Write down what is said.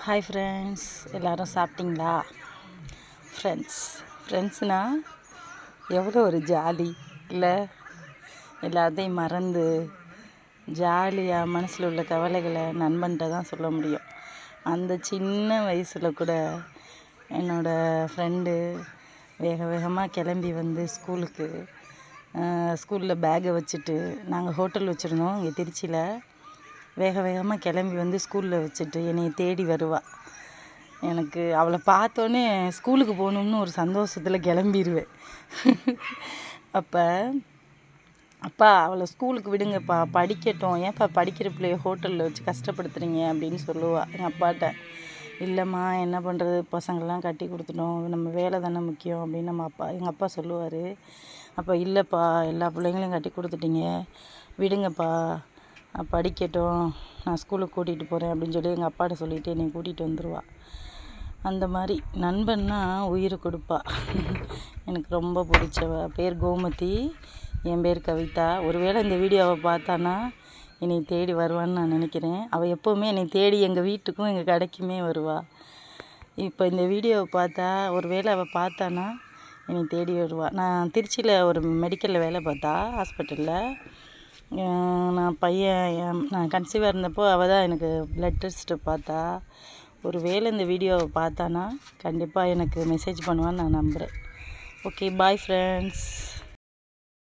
Hi friends, எல்லோரும் சாப்பிட்டீங்களா? ஃப்ரெண்ட்ஸ்னால் எவ்வளோ ஒரு ஜாலி இல்லை? எல்லாத்தையும் மறந்து ஜாலியாக மனசில் உள்ள கவலைகளை நண்பன்கிட்ட தான் சொல்ல முடியும். அந்த சின்ன வயசில் கூட என்னோடய ஃப்ரெண்டு வேக வேகமாக கிளம்பி வந்து ஸ்கூலில் பேக்கை வச்சுட்டு, நாங்கள் ஹோட்டல் வச்சுருந்தோம் இங்கே திருச்சியில். வேக வேகமாக கிளம்பி வந்து ஸ்கூலில் வச்சுட்டு என்னை தேடி வருவாள். எனக்கு அவளை பார்த்தோன்னே ஸ்கூலுக்கு போகணும்னு ஒரு சந்தோஷத்தில் கிளம்பிடுவேன். அப்பா அவளை ஸ்கூலுக்கு விடுங்கப்பா, படிக்கட்டும், ஏன்ப்பா படிக்கிற பிள்ளைய ஹோட்டலில் வச்சு கஷ்டப்படுத்துறீங்க அப்படின்னு சொல்லுவாள் எங்கள் அப்பாட்ட. இல்லைம்மா, என்ன பண்ணுறது, பசங்கள்லாம் கட்டி கொடுத்துட்டோம், நம்ம வேலை தானே முக்கியம் அப்படின்னு எங்கள் அப்பா சொல்லுவார். அப்போ இல்லைப்பா, எல்லா பிள்ளைங்களையும் கட்டி கொடுத்துட்டீங்க, விடுங்கப்பா, படிக்கட்டும், நான் ஸ்கூலுக்கு கூட்டிகிட்டு போகிறேன் அப்படின்னு சொல்லி எங்கள் அப்பாட்ட சொல்லிவிட்டு என்னை கூட்டிகிட்டு வந்துடுவாள். அந்த மாதிரி நண்பன்னா உயிரை கொடுப்பா. எனக்கு ரொம்ப பிடிச்சவ. பேர் கோமதி, என் பேர் கவிதா. ஒருவேளை இந்த வீடியோவை பார்த்தானா என்னை தேடி வருவான்னு நான் நினைக்கிறேன். அவள் எப்போவுமே என்னை தேடி எங்கள் வீட்டுக்கும் எங்கள் கடைக்குமே வருவாள். இப்போ இந்த வீடியோவை பார்த்தா ஒருவேளை அவள் பார்த்தானா என்னை தேடி வருவாள். நான் திருச்சியில் ஒரு மெடிக்கலில் வேலை பார்த்தா, ஹாஸ்பிட்டலில். நான் கன்சீவாக இருந்தப்போ அவள் தான் எனக்கு ப்ளட் டெஸ்ட்டு பார்த்தா. ஒரு வேளை இந்த வீடியோவை பார்த்தானா கண்டிப்பாக எனக்கு மெசேஜ் பண்ணுவான்னு நான் நம்புகிறேன். Okay, bye friends.